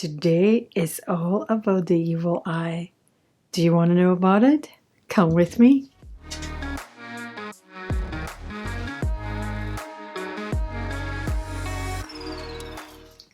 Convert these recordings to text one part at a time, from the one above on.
Today is all about the evil eye. Do you want to know about it? Come with me.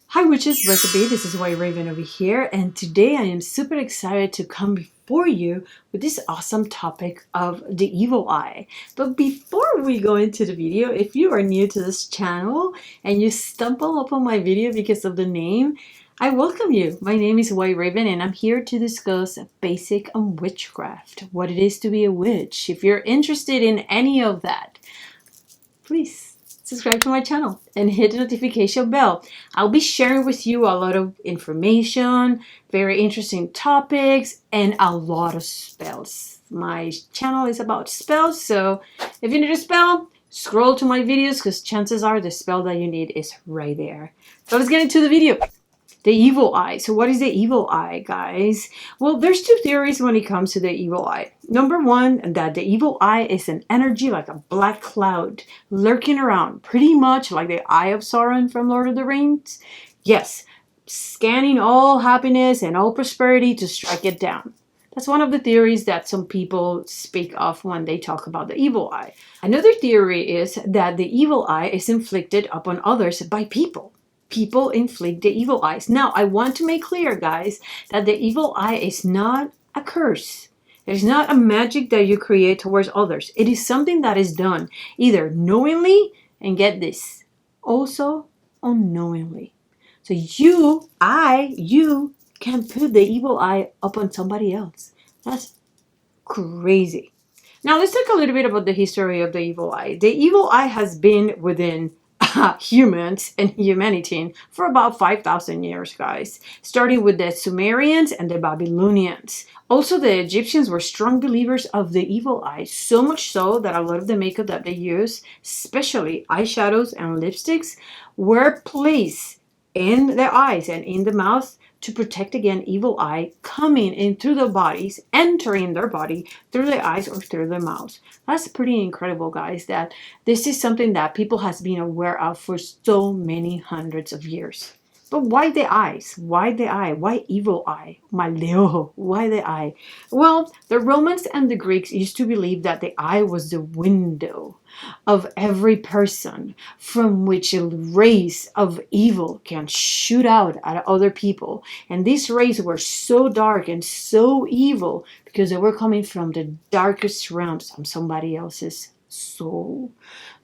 Hi Witches Recipe, this is WhiteRaven over here, and today I am super excited to come before you with this awesome topic of the evil eye. But before we go into the video, if you are new to this channel and you stumble upon my video because of the name, I welcome you. My name is WhiteRaven and I'm here to discuss basic on witchcraft, what it is to be a witch. If you're interested in any of that, please subscribe to my channel and hit the notification bell. I'll be sharing with you a lot of information, very interesting topics, and a lot of spells. My channel is about spells, so if you need a spell, scroll to my videos because chances are the spell that you need is right there. So let's get into the video. The evil eye. So what is the evil eye, guys? Well, there's two theories when it comes to the evil eye. Number one, that the evil eye is an energy like a black cloud lurking around, pretty much like the eye of Sauron from Lord of the Rings. Yes, scanning all happiness and all prosperity to strike it down. That's one of the theories that some people speak of when they talk about the evil eye. Another theory is that the evil eye is inflicted upon others by people. People inflict the evil eyes. Now, I want to make clear, guys, that the evil eye is not a curse. It is not a magic that you create towards others. It is something that is done either knowingly, and get this, also unknowingly. So you can put the evil eye upon somebody else. That's crazy. Now, let's talk a little bit about the history of the evil eye. The evil eye has been within humans and humanity for about 5,000 years, guys, starting with the Sumerians and the Babylonians. Also, the Egyptians were strong believers of the evil eye, so much so that a lot of the makeup that they use, especially eyeshadows and lipsticks, were placed in their eyes and in the mouth to protect against evil eye coming in through their bodies, entering their body through their eyes or through their mouths. That's pretty incredible, guys, that this is something that people has been aware of for so many hundreds of years. But why the eyes? Why the eye? Why evil eye? Maleo. Why the eye? Well, the Romans and the Greeks used to believe that the eye was the window of every person from which rays of evil can shoot out at other people. And these rays were so dark and so evil because they were coming from the darkest realms of somebody else's soul.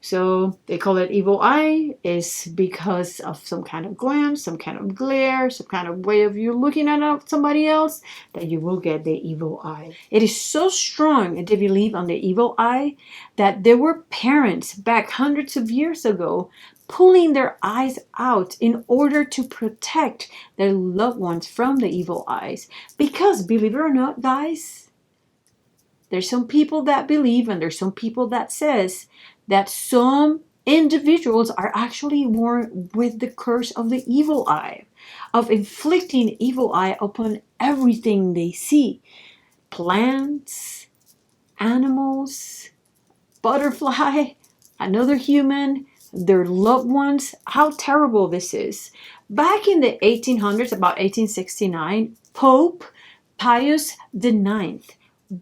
So they call it evil eye is because of some kind of glance, some kind of glare, some kind of way of you looking at somebody else that you will get the evil eye. It is so strong they believe on the evil eye that there were parents back hundreds of years ago pulling their eyes out in order to protect their loved ones from the evil eyes. Because believe it or not, guys, there's some people that believe and there's some people that says that some individuals are actually born with the curse of the evil eye, of inflicting evil eye upon everything they see. Plants, animals, butterfly, another human, their loved ones. How terrible this is. Back in the 1800s, about 1869, Pope Pius IX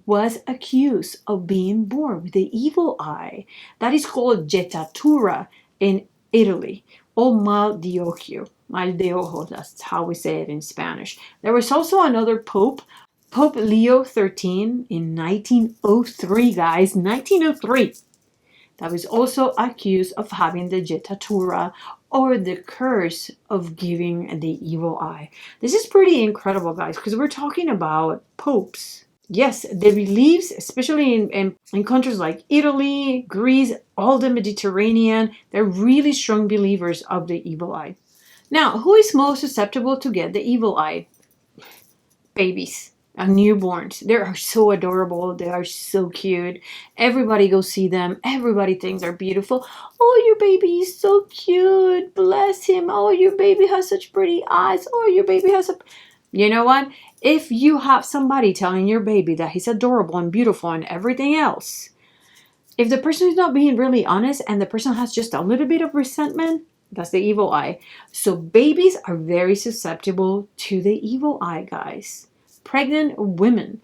was accused of being born with the evil eye. That is called jettatura in Italy, or mal de ojo, that's how we say it in Spanish. There was also another pope, Pope Leo XIII in 1903, guys, 1903. That was also accused of having the jettatura, or the curse of giving the evil eye. This is pretty incredible, guys, because we're talking about popes. Yes, the beliefs, especially in countries like Italy, Greece, all the Mediterranean, they're really strong believers of the evil eye. Now, who is most susceptible to get the evil eye? Babies and newborns. They are so adorable. They are so cute. Everybody go see them. Everybody thinks they're beautiful. Oh, your baby is so cute. Bless him. Oh, your baby has such pretty eyes. Oh, your baby has a... You know what? If you have somebody telling your baby that he's adorable and beautiful and everything else, if the person is not being really honest and the person has just a little bit of resentment, That's the evil eye. So babies are very susceptible to the evil eye, guys. Pregnant women.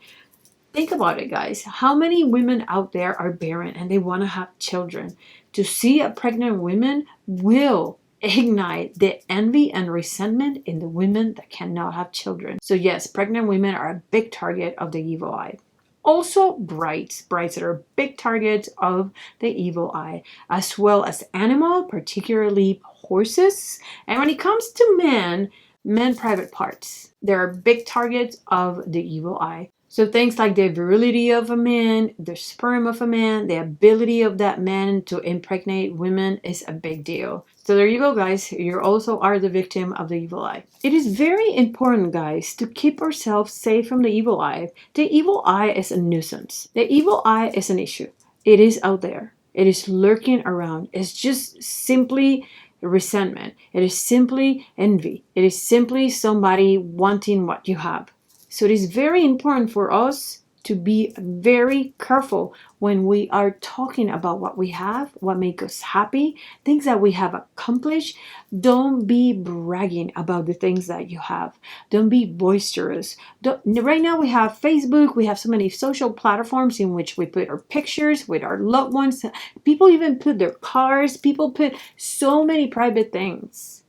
Think about it, guys. How many women out there are barren and they want to have children? To see a pregnant woman will ignite the envy and resentment in the women that cannot have children. So yes, pregnant women are a big target of the evil eye. Also brides that are big targets of the evil eye, as well as animal, particularly horses. And when it comes to men private parts, they are big targets of the evil eye. So things like the virility of a man, the sperm of a man, the ability of that man to impregnate women is a big deal. So there you go, guys. You also are the victim of the evil eye. It is very important, guys, to keep ourselves safe from the evil eye. The evil eye is a nuisance. The evil eye is an issue. It is out there. It is lurking around. It's just simply resentment. It is simply envy. It is simply somebody wanting what you have. So it is very important for us to be very careful when we are talking about what we have, what makes us happy, things that we have accomplished. Don't be bragging about the things that you have. Don't be boisterous. Right now we have Facebook, we have so many social platforms in which we put our pictures with our loved ones. People even put their cars, people put so many private things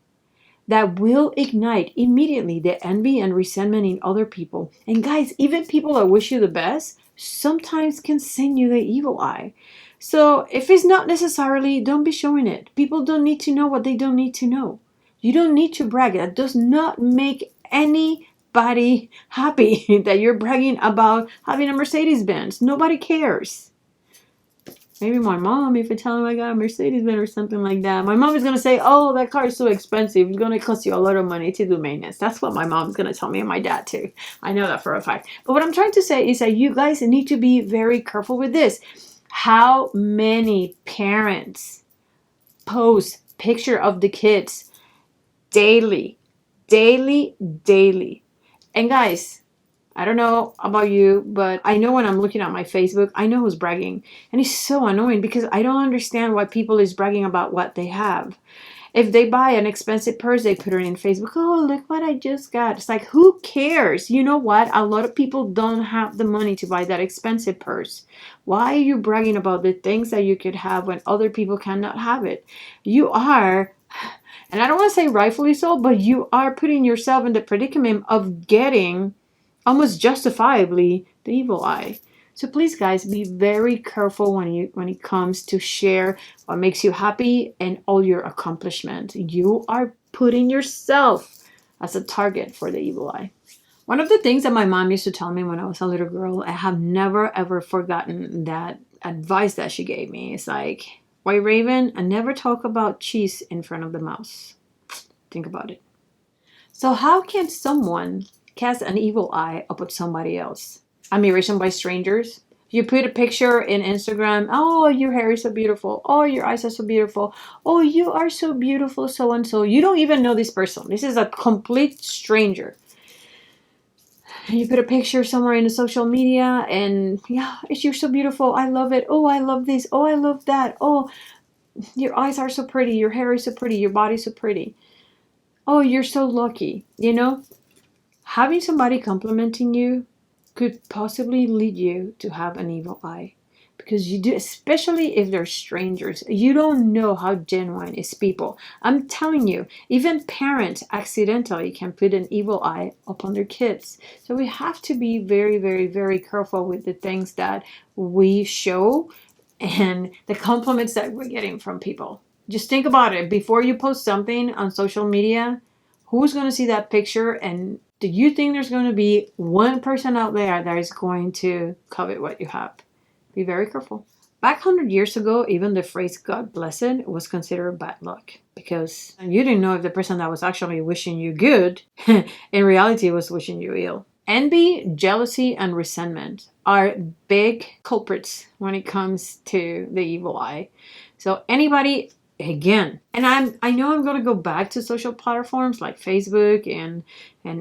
that will ignite immediately the envy and resentment in other people. And guys, even people that wish you the best sometimes can send you the evil eye. So if it's not necessarily, don't be showing it. People don't need to know what they don't need to know. You don't need to brag. That does not make anybody happy that you're bragging about having a Mercedes-Benz. Nobody cares. Maybe my mom, if I tell him I got a Mercedes-Benz or something like that. My mom is going to say, oh, that car is so expensive. It's going to cost you a lot of money to do maintenance. That's what my mom's going to tell me, and my dad too. I know that for a fact. But what I'm trying to say is that you guys need to be very careful with this. How many parents post picture of the kids daily? And guys, I don't know about you, but I know when I'm looking at my Facebook, I know who's bragging. And it's so annoying because I don't understand why people is bragging about what they have. If they buy an expensive purse, they put it in Facebook. Oh, look what I just got. It's like, who cares? You know what? A lot of people don't have the money to buy that expensive purse. Why are you bragging about the things that you could have when other people cannot have it? You are, and I don't want to say rightfully so, but you are putting yourself in the predicament of getting almost justifiably the evil eye. So please, guys, be very careful when it comes to share what makes you happy and all your accomplishments. You are putting yourself as a target for the evil eye. One of the things that my mom used to tell me when I was a little girl, I have never ever forgotten that advice that she gave me. It's like, WhiteRaven, I never talk about cheese in front of the mouse. Think about it. So how can someone cast an evil eye upon somebody else? Admiration by strangers. You put a picture in Instagram. Oh, your hair is so beautiful. Oh, your eyes are so beautiful. Oh, you are so beautiful, so and so. You don't even know this person. This is a complete stranger. And you put a picture somewhere in the social media and yeah, you're so beautiful. I love it. Oh, I love this. Oh, I love that. Oh, your eyes are so pretty. Your hair is so pretty. Your body's so pretty. Oh, you're so lucky. You know, having somebody complimenting you could possibly lead you to have an evil eye, because you do, especially if they're strangers. You don't know how genuine is people. I'm telling you, even parents accidentally can put an evil eye upon their kids. So we have to be very, very, very careful with the things that we show and the compliments that we're getting from people. Just think about it. Before you post something on social media, who's going to see that picture? And do you think there's going to be one person out there that is going to covet what you have? Be very careful. Back 100 years ago, even the phrase God bless it was considered bad luck, because you didn't know if the person that was actually wishing you good in reality was wishing you ill. Envy, jealousy, and resentment are big culprits when it comes to the evil eye. So anybody, again, and I know I'm going to go back to social platforms like Facebook and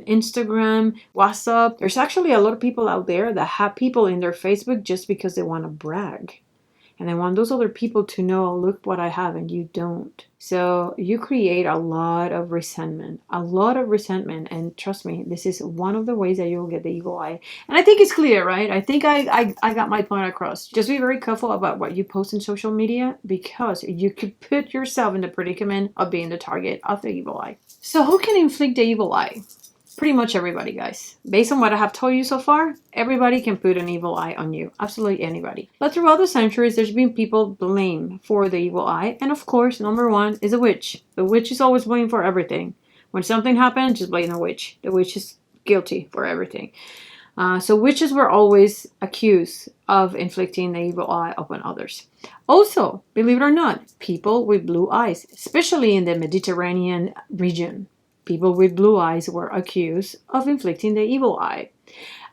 Instagram, WhatsApp. There's actually a lot of people out there that have people in their Facebook just because they want to brag. And I want those other people to know, look what I have and you don't. So you create a lot of resentment. And trust me, this is one of the ways that you'll get the evil eye. And I think it's clear, right? I think I got my point across. Just be very careful about what you post in social media, because you could put yourself in the predicament of being the target of the evil eye. So who can inflict the evil eye? Pretty much everybody, guys. Based on what I have told you so far, everybody can put an evil eye on you. Absolutely anybody. But throughout the centuries, there's been people blamed for the evil eye. And of course, number one is a witch. The witch is always blamed for everything. When something happens, just blame the witch. The witch is guilty for everything. So witches were always accused of inflicting the evil eye upon others. Also, believe it or not, people with blue eyes, especially in the Mediterranean region, people with blue eyes were accused of inflicting the evil eye.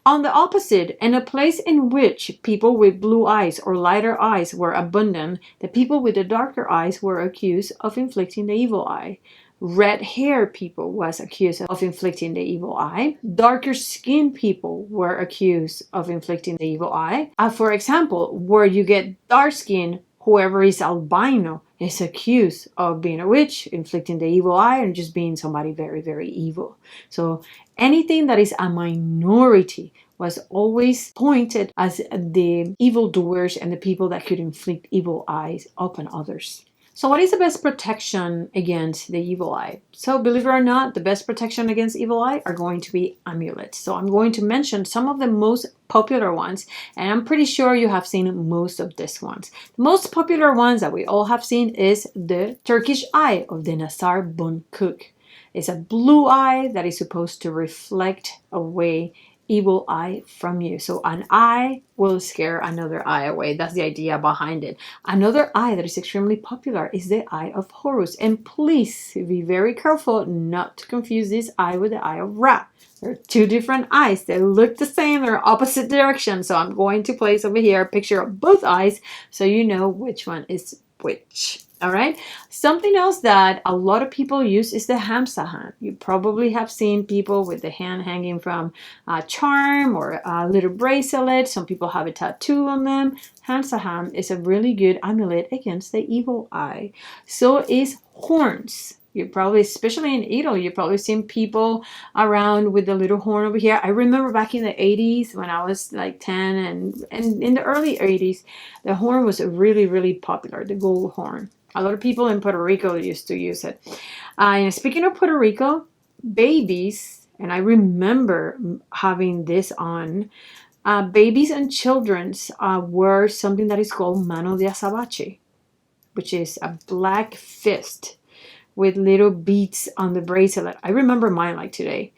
On the opposite, in a place in which people with blue eyes or lighter eyes were abundant, the people with the darker eyes were accused of inflicting the evil eye. Red hair people was accused of inflicting the evil eye. Darker skinned people were accused of inflicting the evil eye. For example, where you get dark skin, whoever is albino is accused of being a witch, inflicting the evil eye, and just being somebody very, very evil. So anything that is a minority was always pointed as the evildoers and the people that could inflict evil eyes upon others. So what is the best protection against the evil eye? So believe it or not, the best protection against evil eye are going to be amulets. So I'm going to mention some of the most popular ones, and I'm pretty sure you have seen most of these ones. The most popular ones that we all have seen is the Turkish eye of the Nazar Bun Cook. It's a blue eye that is supposed to reflect away evil eye from you. So an eye will scare another eye away. That's the idea behind it. Another eye that is extremely popular is the eye of Horus. And please be very careful not to confuse this eye with the eye of Ra. They're two different eyes. They look the same. They're opposite directions. So I'm going to place over here a picture of both eyes so you know which one is which. All right. Something else that a lot of people use is the Hamsa hand. You probably have seen people with the hand hanging from a charm or a little bracelet. Some people have a tattoo on them. Hamsa hand is a really good amulet against the evil eye. So is horns. You probably, especially in Italy, you've probably seen people around with the little horn over here. I remember back in the 80s when I was like 10 and in the early 80s, the horn was really, really popular, the gold horn. A lot of people in Puerto Rico used to use it. And speaking of Puerto Rico, babies, and I remember having this on, babies and children's wear something that is called mano de azabache, which is a black fist with little beads on the bracelet. I remember mine like today.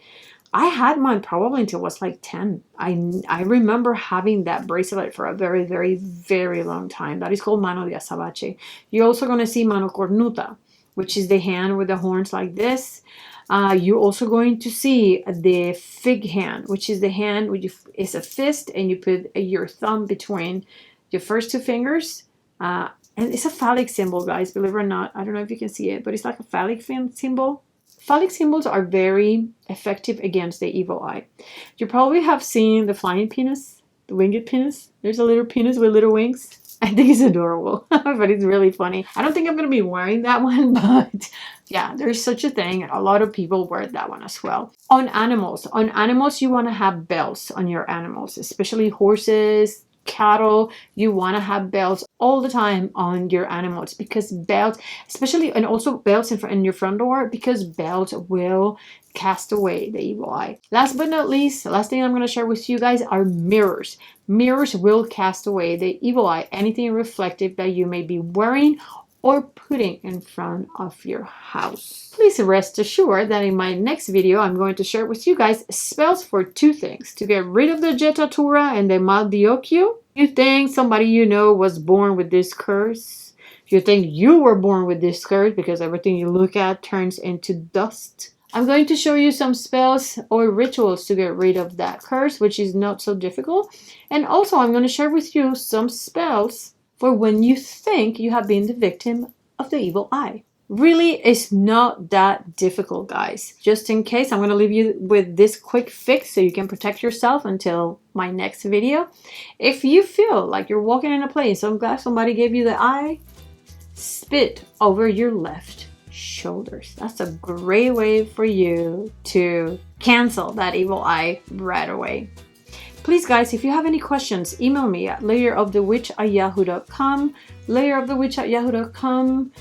I had mine probably until I was like 10. I remember having that bracelet for a very, very, very long time. That is called mano de azabache. You're also going to see mano cornuta, which is the hand with the horns like this. You're also going to see the fig hand, which is the hand which is a fist, and you put your thumb between your first two fingers. And it's a phallic symbol, guys, believe it or not. I don't know if you can see it, but it's like a phallic symbol. Phallic symbols are very effective against the evil eye. You probably have seen the flying penis, the winged penis. There's a little penis with little wings. I think it's adorable, but it's really funny. I don't think I'm going to be wearing that one, but yeah, there's such a thing. A lot of people wear that one as well. On animals, you want to have bells on your animals, especially horses, cattle. You want to have bells all the time on your animals, because bells, especially, and also bells in your front door, because bells will cast away the evil eye. Last but not least, the last thing I'm going to share with you guys are mirrors. Mirrors will cast away the evil eye, anything reflective that you may be wearing or putting in front of your house. Please rest assured that in my next video, I'm going to share with you guys spells for two things: to get rid of the Jetatura and the Maldiocchio. You think somebody you know was born with this curse? You think you were born with this curse because everything you look at turns into dust? I'm going to show you some spells or rituals to get rid of that curse, which is not so difficult. And also, I'm going to share with you some spells for when you think you have been the victim of the evil eye. Really, it's not that difficult, guys. Just in case, I'm going to leave you with this quick fix so you can protect yourself until my next video. If you feel like you're walking in a place, so I'm glad somebody gave you the eye, spit over your left shoulders. That's a great way for you to cancel that evil eye right away. Please, guys, if you have any questions, email me at layerofthewitch@yahoo.com, layerofthewitch@yahoo.com.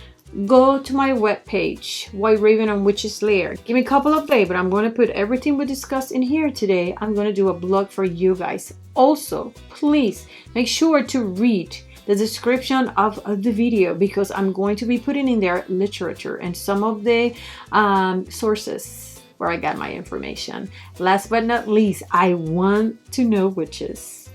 Go to my webpage, WhiteRaven on Witch's Lair. Give me a couple of days, but I'm going to put everything we discussed in here today. I'm going to do a blog for you guys. Also, please make sure to read the description of the video, because I'm going to be putting in there literature and some of the sources where I got my information. Last but not least, I want to know, witches,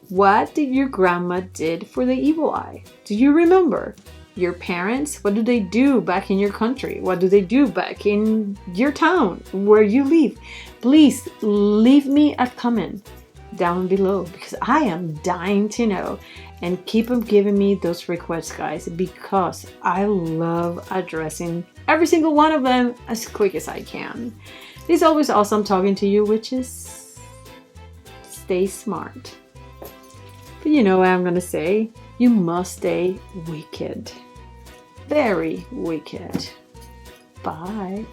what did your grandma did for the evil eye? Do you remember? Your parents, what do they do back in your country? What do they do back in your town where you live? Please leave me a comment down below, because I am dying to know. And keep on giving me those requests, guys, because I love addressing every single one of them as quick as I can. It's always awesome talking to you, witches. Stay smart. But you know what I'm gonna say? You must stay wicked. Very wicked. Bye.